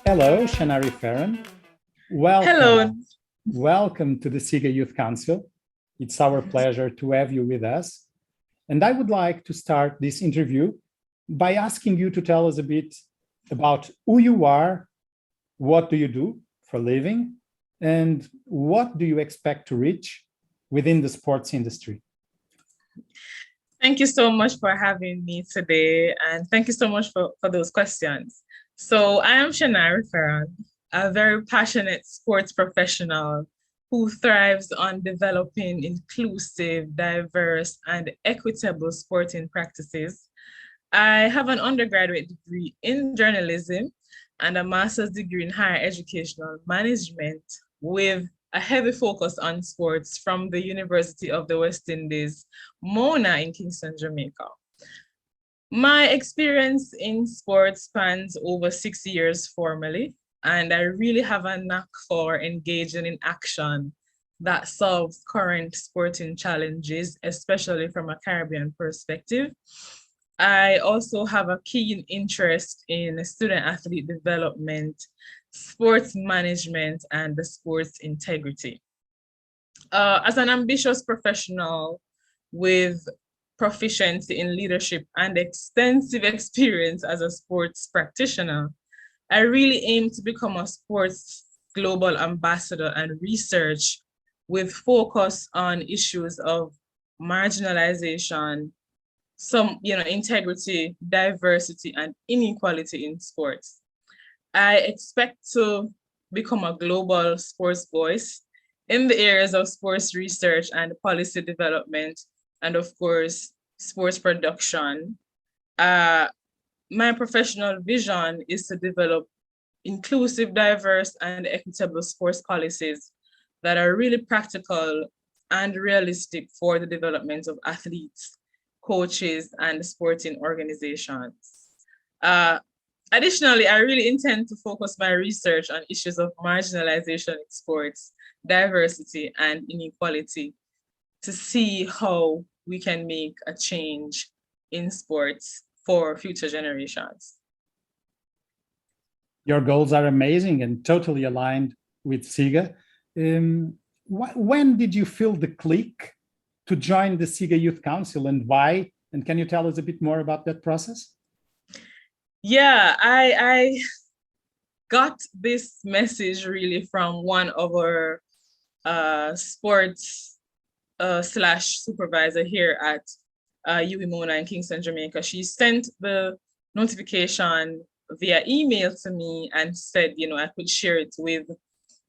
Hello, Shanari Fearon. Hello. Welcome to the SYC Youth Council. It's our pleasure to have you with us. And I would like to start this interview by asking you to tell us a bit about who you are, what do you do for a living, and what do you expect to reach within the sports industry? Thank you so much for having me today. And thank you so much for those questions. So I am Shanari Fearon, a very passionate sports professional who thrives on developing inclusive, diverse, and equitable sporting practices. I have an undergraduate degree in journalism and a master's degree in higher educational management with a heavy focus on sports from the University of the West Indies, Mona in Kingston, Jamaica. My experience in sports spans over 6 years formally, and I really have a knack for engaging in action that solves current sporting challenges, especially from a Caribbean perspective. I also have a keen interest in student athlete development, sports management, and the sports integrity. As an ambitious professional with proficiency in leadership and extensive experience as a sports practitioner, I really aim to become a sports global ambassador and research with focus on issues of marginalization, integrity, diversity, and inequality in sports. I expect to become a global sports voice in the areas of sports research and policy development, and of course, sports production. My professional vision is to develop inclusive, diverse, and equitable sports policies that are really practical and realistic for the development of athletes, coaches, and sporting organizations. Additionally, I really intend to focus my research on issues of marginalization in sports, diversity, and inequality to see how we can make a change in sports for future generations. Your goals are amazing and totally aligned with SYC. When did you feel the click to join the SYC Youth Council and why? And can you tell us a bit more about that process? Yeah, I got this message really from one of our sports slash supervisor here at UW Mona in Kingston, Jamaica. She sent the notification via email to me and said, I could share it with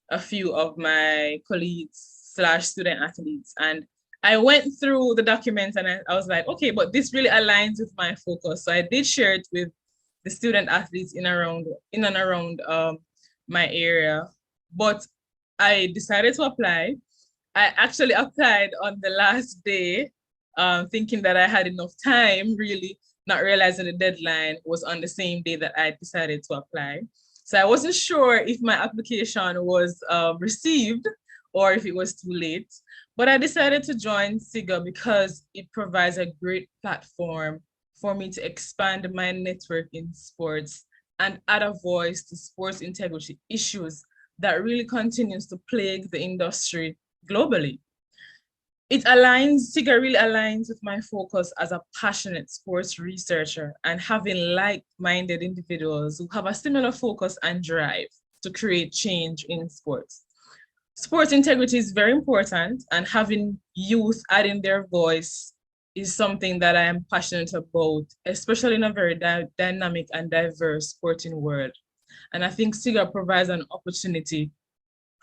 a few of my colleagues slash student athletes. And I went through the documents and I was like, okay, but this really aligns with my focus. So I did share it with the student athletes in and around my area. But I decided to apply. I actually applied on the last day, thinking that I had enough time, really not realizing the deadline was on the same day that I decided to apply. So I wasn't sure if my application was received or if it was too late, but I decided to join SYC because it provides a great platform for me to expand my network in sports and add a voice to sports integrity issues that really continues to plague the industry globally. SYC really aligns with my focus as a passionate sports researcher and having like-minded individuals who have a similar focus and drive to create change in sports. Sports integrity is very important, and having youth adding their voice is something that I am passionate about, especially in a very dynamic and diverse sporting world. And I think SYC provides an opportunity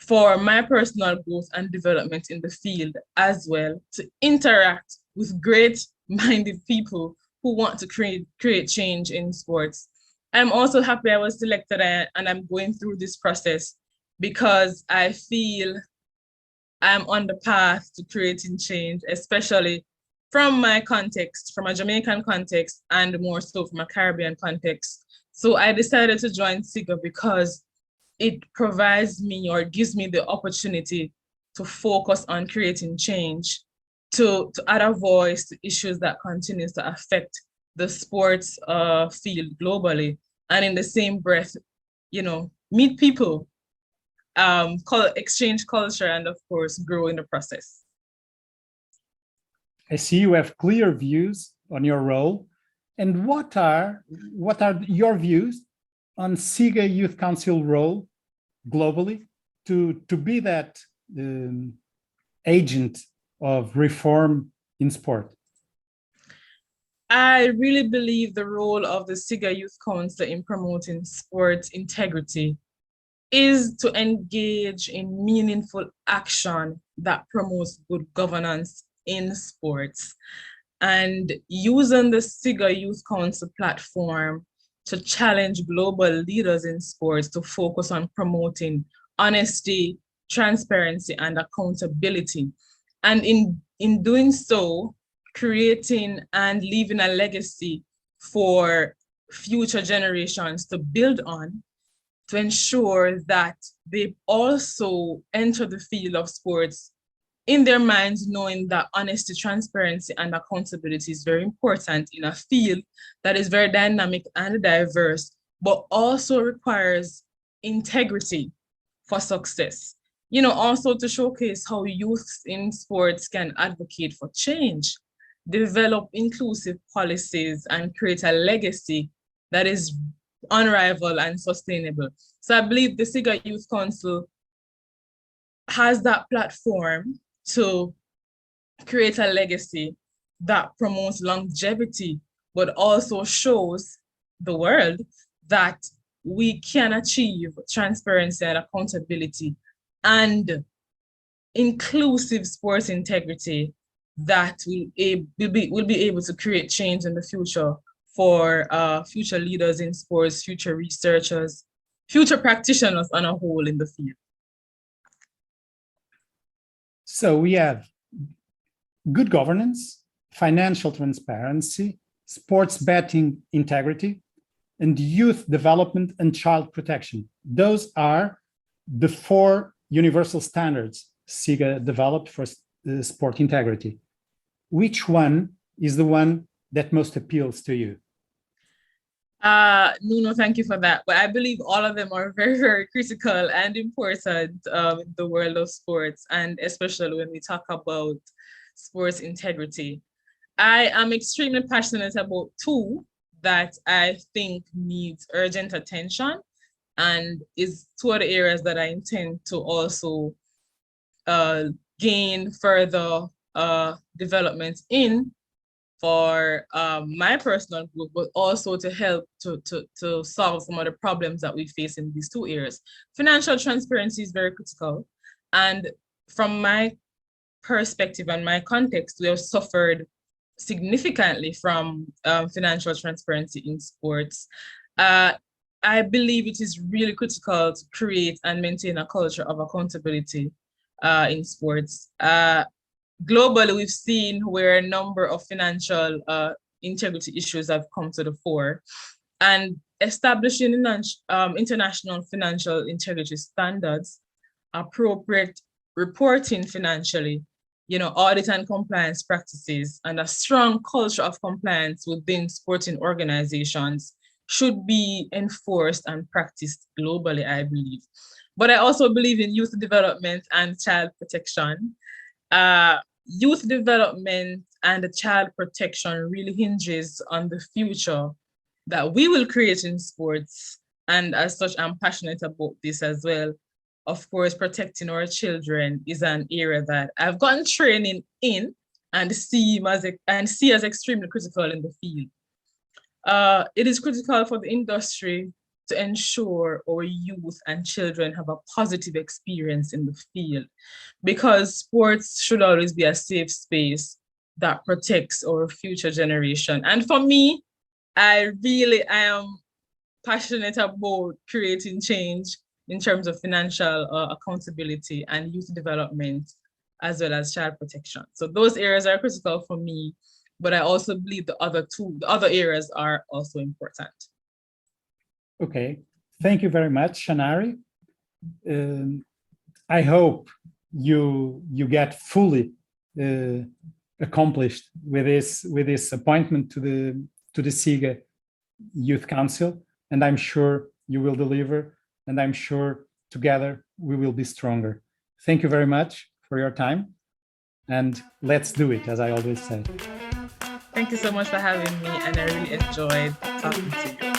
for my personal growth and development in the field, as well to interact with great-minded people who want to create change in sports. I'm also happy I was selected and I'm going through this process because I feel I'm on the path to creating change, especially from my context, from a Jamaican context, and more so from a Caribbean context. So I decided to join SYC because it provides me or gives me the opportunity to focus on creating change, to add a voice to issues that continues to affect the sports field globally. And in the same breath, meet people, exchange culture, and of course, grow in the process. I see you have clear views on your role. And what are your views on SYGA Youth Council role globally to be that agent of reform in sport? I really believe the role of the SYGA Youth Council in promoting sports integrity is to engage in meaningful action that promotes good governance in sports, and using the SYGA Youth Council platform to challenge global leaders in sports to focus on promoting honesty, transparency, and accountability. And in doing so, creating and leaving a legacy for future generations to build on, to ensure that they also enter the field of sports in their minds, knowing that honesty, transparency, and accountability is very important in a field that is very dynamic and diverse, but also requires integrity for success. You know, also to showcase how youth in sports can advocate for change, develop inclusive policies, and create a legacy that is unrivaled and sustainable. So I believe the SYGA Youth Council has that platform to create a legacy that promotes longevity, but also shows the world that we can achieve transparency and accountability and inclusive sports integrity that will be able to create change in the future for future leaders in sports, future researchers, future practitioners on a whole in the field. So we have good governance, financial transparency, sports betting integrity, and youth development and child protection. Those are the 4 universal standards SYGA developed for sport integrity. Which one is the one that most appeals to you? No, thank you for that. But I believe all of them are very, very critical and important in the world of sports, and especially when we talk about sports integrity. I am extremely passionate about 2 that I think needs urgent attention, and is 2 of the areas that I intend to also gain further development in for my personal group, but also to help to solve some of the problems that we face in these 2 areas. Financial transparency is very critical. And from my perspective and my context, we have suffered significantly from financial transparency in sports. I believe it is really critical to create and maintain a culture of accountability in sports. Globally, we've seen where a number of financial integrity issues have come to the fore, and establishing international financial integrity standards, appropriate reporting financially, you know, audit and compliance practices, and a strong culture of compliance within sporting organizations should be enforced and practiced globally, I believe. But I also believe in youth development and child protection. Youth development and child protection really hinges on the future that we will create in sports. And as such, I'm passionate about this as well. Of course, protecting our children is an area that I've gotten training in and see as extremely critical in the field. It is critical for the industry to ensure our youth and children have a positive experience in the field, because sports should always be a safe space that protects our future generation. And for me, I am passionate about creating change in terms of financial accountability and youth development, as well as child protection. So those areas are critical for me, but I also believe the other areas are also important. Okay, thank you very much, Shanari. I hope you get fully accomplished with this appointment to the SYGA Youth Council, and I'm sure you will deliver and I'm sure together we will be stronger. Thank you very much for your time, and let's do it, as I always say. Thank you so much for having me, and I really enjoyed talking to you.